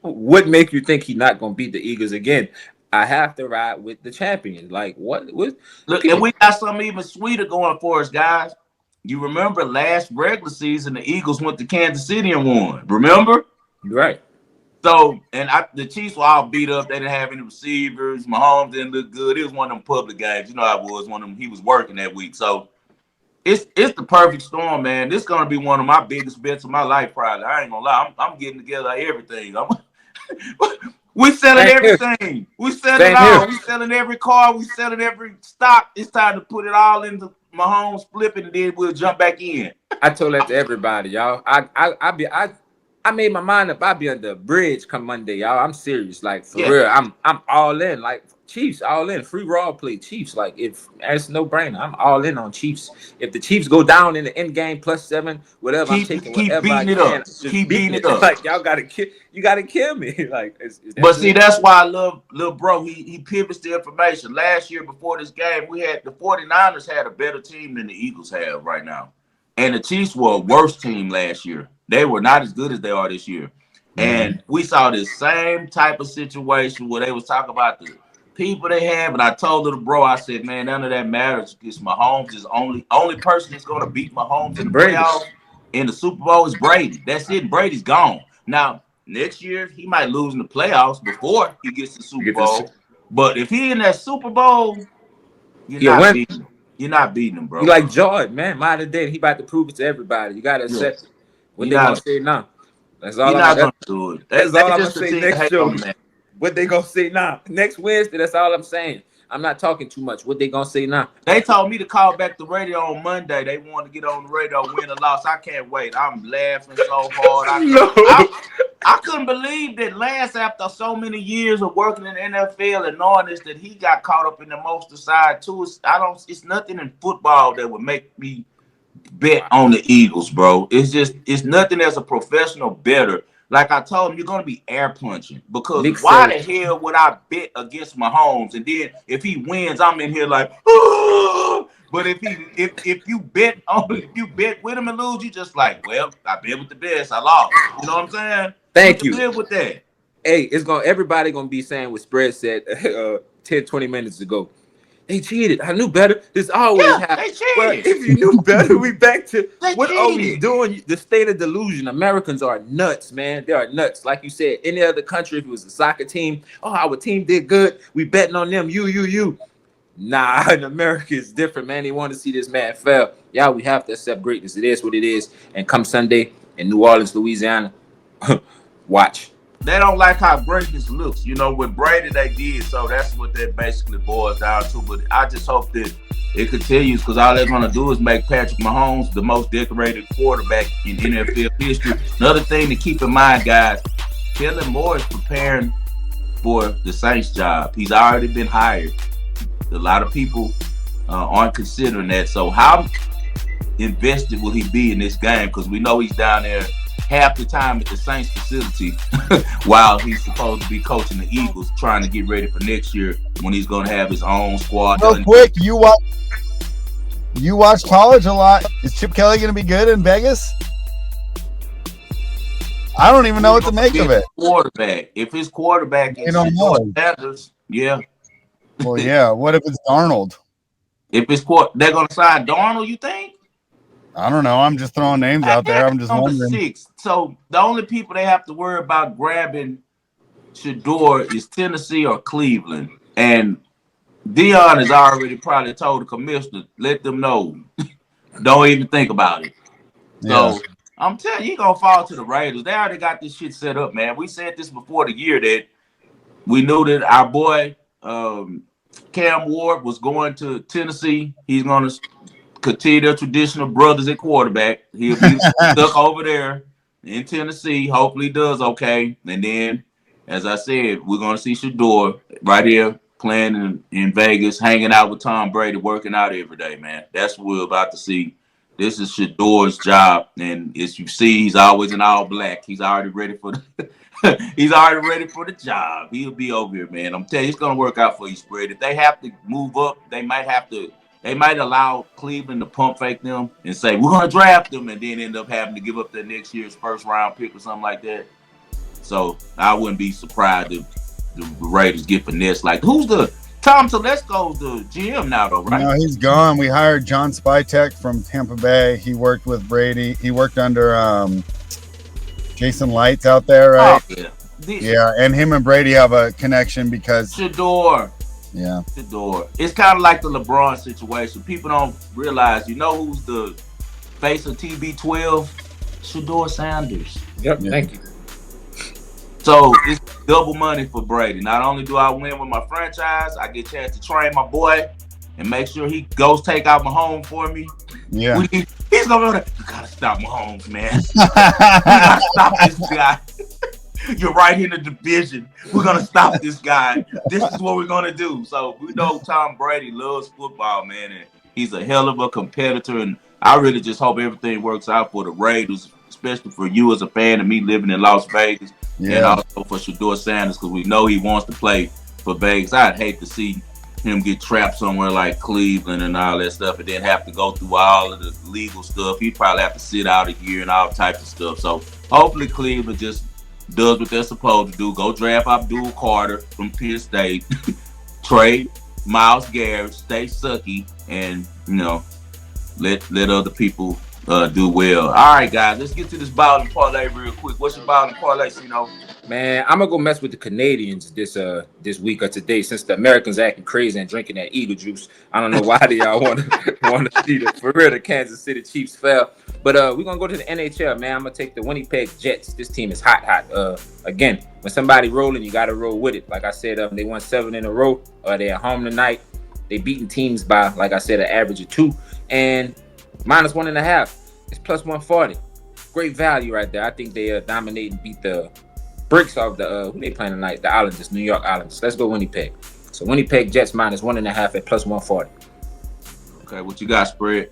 What make you think he's not going to beat the Eagles again? I have to ride with the champion. Like, what? Look, and we got something even sweeter going for us, guys. You remember last regular season, the Eagles went to Kansas City and won. Remember? Right. So, and the Chiefs were all beat up. They didn't have any receivers. Mahomes didn't look good. It was one of them public games. You know how it was. One of them. He was working that week. So, it's the perfect storm, man. This is gonna be one of my biggest bets of my life, probably. I ain't gonna lie. I'm getting together everything. We selling everything. We selling all. We selling every car. We selling every stock. It's time to put it all into Mahomes, flip it, and then we'll jump back in. I told that to everybody, y'all. I made my mind up. I'll be under a bridge come Monday, y'all. I'm serious, like for real. I'm all in, like Chiefs, all in. Free raw play Chiefs. Like, if it's no brainer, I'm all in on Chiefs. If the Chiefs go down in the end game +7, whatever, I'm taking whatever I can. Keep beating it up. Like, y'all gotta kill me. Like, but see, that's why I love little bro. He pivots the information. Last year before this game, we had the 49ers had a better team than the Eagles have right now, and the Chiefs were a worse team last year. They were not as good as they are this year. And we saw this same type of situation where they was talking about the people they have. And I told little bro, I said, man, none of that matters because Mahomes is only person that's going to beat Mahomes in the playoffs in the Super Bowl is Brady. That's it. Brady's gone. Now, next year, he might lose in the playoffs before he gets the Super Bowl. But if he in that Super Bowl, you're not beating him, bro. You like Jordan, man. Modern day, he about to prove it to everybody. You got to accept it. What they gonna say now? That's all I'm gonna do. That's all I'm gonna say next show. What they gonna say now? Next Wednesday. That's all I'm saying. I'm not talking too much. What they gonna say now? They told me to call back the radio on Monday. They want to get on the radio, win or loss. I can't wait. I'm laughing so hard. I couldn't believe that Lance, after so many years of working in the NFL and knowing this, that he got caught up in the most side too. It's nothing in football that would make me bet on the Eagles, bro. It's nothing as a professional bettor. Like I told him, you're gonna be air punching because Nick why said, the hell would I bet against Mahomes and then if he wins, I'm in here like, oh! But if you bet on if you bet with him and lose, you just like, well, I bet with the best, I lost. You know what I'm saying? You "Thank can you." live with that. Hey, everybody gonna be saying what Spread said 10, 20 minutes ago. They cheated. I knew better. This always Yeah, happens. they Well, cheated. if you knew better, we back to They what are we cheated. doing? The state of delusion. Americans are nuts, man. They are nuts. Like you said, any other country, if it was a soccer team, oh, our team did good. We betting on them. You. Nah, in America it's different, man. They want to see this man fail. Yeah, we have to accept greatness. It is what it is. And come Sunday in New Orleans, Louisiana, watch. They don't like how greatness looks. You know, with Brady they did, so that's what that basically boils down to. But I just hope that it continues because all they're gonna do is make Patrick Mahomes the most decorated quarterback in NFL history. Another thing to keep in mind, guys, Kellen Moore is preparing for the Saints job. He's already been hired. A lot of people aren't considering that. So how invested will he be in this game? Because we know he's down there half the time at the Saints facility while he's supposed to be coaching the Eagles, trying to get ready for next year when he's going to have his own squad. Real quick, you watch college a lot. Is Chip Kelly going to be good in Vegas? I don't even know what to make of it. Quarterback. If his quarterback is Sanders, yeah. Well, yeah. What if it's Darnold? If it's they're going to sign Darnold, you think? I don't know. I'm just throwing names out there. I'm just wondering. 6. So the only people they have to worry about grabbing Shador is Tennessee or Cleveland. And Dion has already probably told the commissioner, let them know. Don't even think about it. So I'm telling you, he's going to fall to the Raiders. They already got this shit set up, man. We said this before the year that we knew that our boy Cam Ward was going to Tennessee. He's going to continue their traditional brothers at quarterback. He'll be stuck over there in Tennessee. Hopefully he does okay. And then, as I said, we're going to see Shador right here playing in Vegas, hanging out with Tom Brady, working out every day, man. That's what we're about to see. This is Shador's job. And as you see, he's always in all black. He's already ready for the job. He'll be over here, man. I'm telling you, it's going to work out for you, Spread. If they have to move up, they might allow Cleveland to pump fake them and say, we're going to draft them, and then end up having to give up their next year's first round pick or something like that. So I wouldn't be surprised if the Raiders get finessed. Like, who's Tom Telesco's the GM now, though, right? No, he's gone. We hired John Spytek from Tampa Bay. He worked with Brady. He worked under Jason Lights out there, right? Oh, yeah. Yeah, and him and Brady have a connection because Shador. Yeah. Shador. It's kind of like the LeBron situation. People don't realize, you know who's the face of TB12? Shador Sanders. Yep, thank you. So it's double money for Brady. Not only do I win with my franchise, I get a chance to train my boy and make sure he goes take out Mahomes for me. Yeah. He's going to you got to stop Mahomes, man. You got to stop this guy. You're right in the division. We're going to stop this guy. This is what we're going to do. So we know Tom Brady loves football, man, and he's a hell of a competitor. And I really just hope everything works out for the Raiders, especially for you as a fan and me living in Las Vegas. Yeah. And also for Shador Sanders, because we know he wants to play for Vegas. I'd hate to see him get trapped somewhere like Cleveland and all that stuff and then have to go through all of the legal stuff. He'd probably have to sit out a year and all types of stuff. So hopefully Cleveland just does what they're supposed to do. Go draft Abdul Carter from Penn State, trade Myles Garrett, stay sucky, and let other people do well. All right, guys, let's get to this balling parlay real quick. What's your balling parlay, Sino? Man, I'm gonna go mess with the Canadians this week or today since the Americans acting crazy and drinking that Eagle juice. I don't know why they all want to see the Kansas City Chiefs fell. But we're gonna go to the NHL, man. I'm gonna take the Winnipeg Jets. This team is hot. Again, when somebody rolling, you gotta roll with it. Like I said, they won 7 in a row. They're at home tonight. They beating teams by, like I said, an average of 2 and -1.5. It's plus 140. Great value right there. I think they dominate and beat the bricks off the who they playing tonight? The Islanders, New York Islanders. Let's go Winnipeg. So Winnipeg Jets -1.5 at plus 140. Okay, what you got, Spread?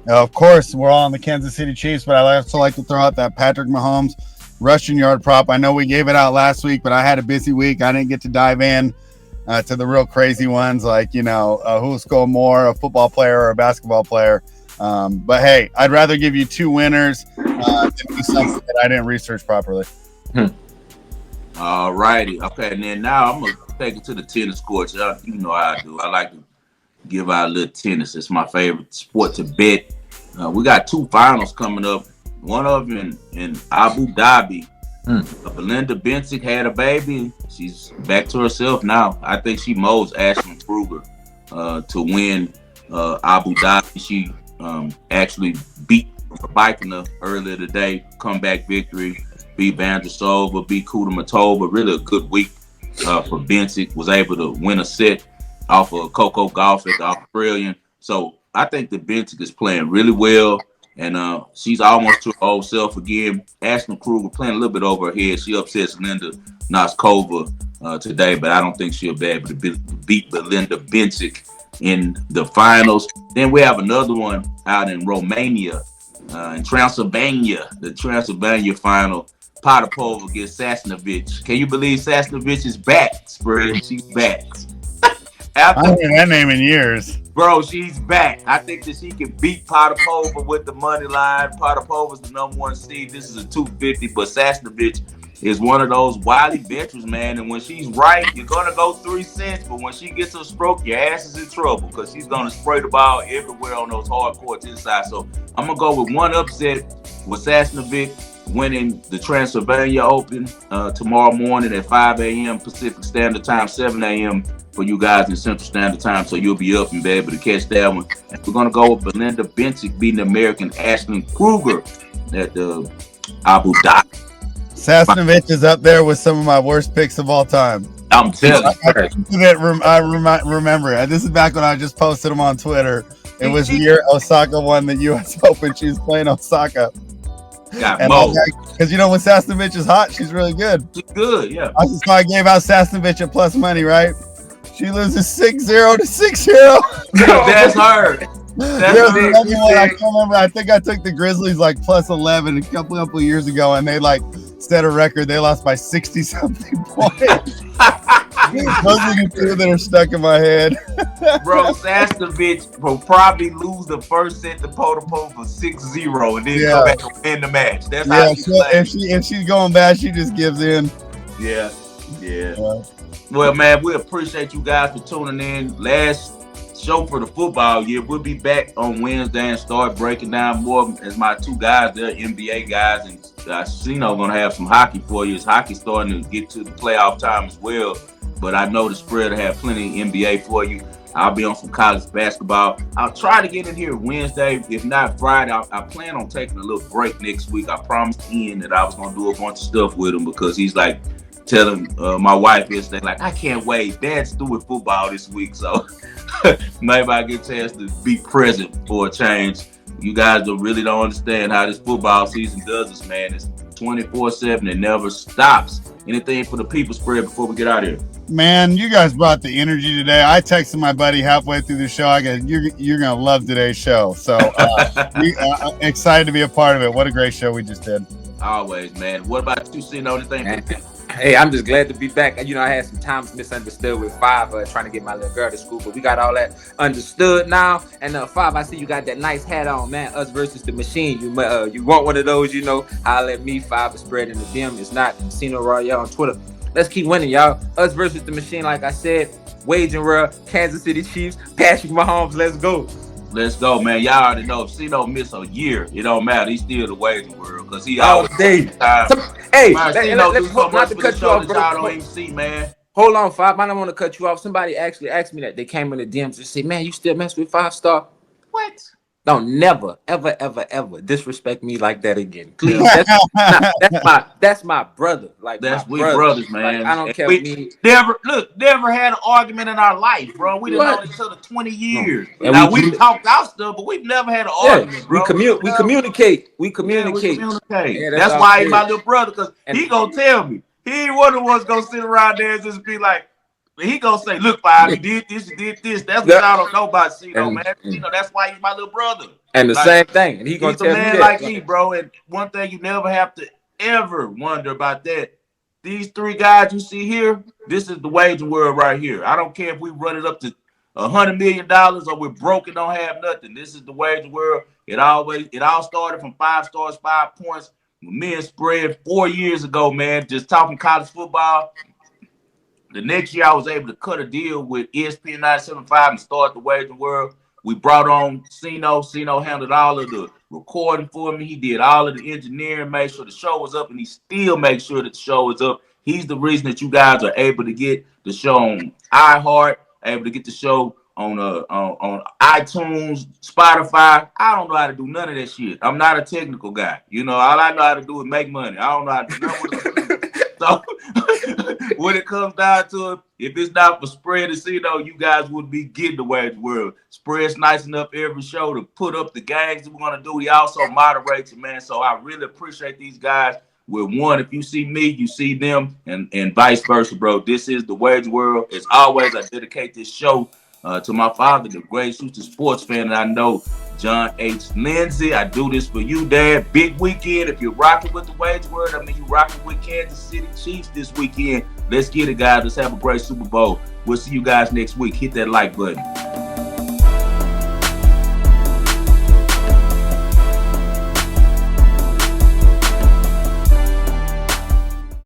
Of course, we're all on the Kansas City Chiefs, but I also like to throw out that Patrick Mahomes rushing yard prop. I know we gave it out last week, but I had a busy week. I didn't get to dive in to the real crazy ones, like, who'll score more, a football player or a basketball player. But hey, I'd rather give you two winners than do something that I didn't research properly. All righty. Okay, and then now I'm going to take it to the tennis courts. You know how I do. I like to give out a little tennis. It's my favorite sport to bet. We got two finals coming up. One of them in Abu Dhabi. Belinda Bencic had a baby. She's back to herself now. I think she mows Ashlyn Kruger to win Abu Dhabi. She actually beat Rabikina earlier today. Comeback victory. Beat Vandrousova, beat Kudermetova. Really a good week for Bencic. Was able to win a set off of Coco Gauff at the Australian. So I think that Bencic is playing really well. And she's almost to her old self again. Ashlyn Kruger playing a little bit over her head. She upsets Linda Noskova today, but I don't think she'll be able to beat Belinda Bencic in the finals. Then we have another one out in Romania, in Transylvania, the Transylvania final. Potapova against Sasnovich. Can you believe Sasnovich is back, Spread? She's back. I haven't heard that name in years. Bro, she's back. I think that she can beat Potapova with the money line. Potapova's the #1 seed. This is a 250, but Sasnovich is one of those wily veterans, man. And when she's right, you're going to go 3 cents. But when she gets a stroke, your ass is in trouble because she's going to spray the ball everywhere on those hard courts inside. So I'm going to go with one upset with Sasnovich winning the Transylvania Open tomorrow morning at 5 a.m. Pacific Standard Time, 7 a.m. for you guys in Central Standard Time, so you'll be up and be able to catch that one. And we're going to go with Belinda Bencic beating American Ashlyn Kruger at the Abu Dhabi. Sasnovich is up there with some of my worst picks of all time. I'm telling you. I remember it. This is back when I just posted them on Twitter. It was the year Osaka won the U.S. Open. She was playing Osaka. Because when Sasnovich is hot, she's really good. She's good, yeah. That's why I gave out Sasnovich at plus money, right? She loses 6-0 to 6-0. That's her. That's big. I can't remember. I think I took the Grizzlies like plus 11 a couple of years ago, and they set a record. They lost by 60-something points. Those are the two that are stuck in my head. Bro, Sasnovich will probably lose the first set to Potapova 6-0 and then come back and win the match. That's how if she's going bad, she just gives in. Yeah. Well, man, we appreciate you guys for tuning in. Last show for the football year. We'll be back on Wednesday and start breaking down more as my two guys. They're NBA guys, and Sino going to have some hockey for you. It's hockey starting to get to the playoff time as well. But I know the Spread will have plenty of NBA for you. I'll be on some college basketball. I'll try to get in here Wednesday. If not Friday, I plan on taking a little break next week. I promised Ian that I was going to do a bunch of stuff with him because he's like telling my wife yesterday, like, I can't wait. Dad's doing football this week. So maybe I get a chance to be present for a change. You guys really don't understand how this football season does this, man. It's 24/7. It never stops. Anything for the people, Spread, before we get out of here? Man, you guys brought the energy today. I texted my buddy halfway through the show. I go, you're going to love today's show. So excited to be a part of it. What a great show we just did. Always, man. What about you, seeing anything? Hey, I'm just glad to be back. I had some times misunderstood with Five trying to get my little girl to school, but we got all that understood now. And Five, I see you got that nice hat on, man. Us versus the machine. You want one of those, holla at me, Five, Spread in the DM. It's not Casino Royale on Twitter. Let's keep winning, y'all. Us versus the machine, like I said. Waging World, Kansas City Chiefs, Patrick Mahomes. Let's go. Let's go, man. Y'all already know if Cino miss a year, it don't matter. He's still the Waging World because he always Hey, Cino do so much for the show that y'all don't even see, man. Hold on, Five. I don't want to cut you off. Somebody actually asked me that. They came in the DMs and said, man, you still mess with 5-star? What? Don't never, ever, ever, ever disrespect me like that again. Please. That's my brother. Like, that's we brothers, man. Like, I don't care. We never had an argument in our life, bro. We done known each other 20 years. No. Now we talked out stuff, but we've never had an argument, bro. We communicate. Yeah, that's why he's my little brother, because he gonna tell me. He ain't one of us gonna sit around there and just be like, he gonna say, "Look, Five, you did this, you did this." That's what Yeah. y'all don't know about Cino, And, man. Cino, that's why he's my little brother. and the Like, same thing. And he gonna he's a tell me man that. like me, bro. And one thing you never have to ever wonder about that. These three guys you see here, this is the waging world right here. I don't care if we run it up to $100 million or we're broke and don't have nothing. This is the waging world. It all started from 5 stars, 5 points. Men spread 4 years ago, man. Just talking college football. The next year, I was able to cut a deal with ESPN 975 and start the Waging World. We brought on Cino. Cino handled all of the recording for me. He did all of the engineering, made sure the show was up, and he still makes sure that the show is up. He's the reason that you guys are able to get the show on iHeart, able to get the show on iTunes, Spotify. I don't know how to do none of that shit. I'm not a technical guy. You know, all I know how to do is make money. I don't know how to do none of it. So when it comes down to it, if it's not for spread and Cino, you guys would be getting the Waging World. Spread's nice enough every show to put up the games that we're gonna do. He also moderates it, man. So I really appreciate these guys. With one, if you see me, you see them, and vice versa, bro. This is the Waging World. As always, I dedicate this show to my father, the greatest Houston sports fan that I know, John H. Lindsay. I do this for you, Dad. Big weekend. If you're rocking with the Waging World, I mean, you're rocking with Kansas City Chiefs this weekend. Let's get it, guys. Let's have a great Super Bowl. We'll see you guys next week. Hit that like button.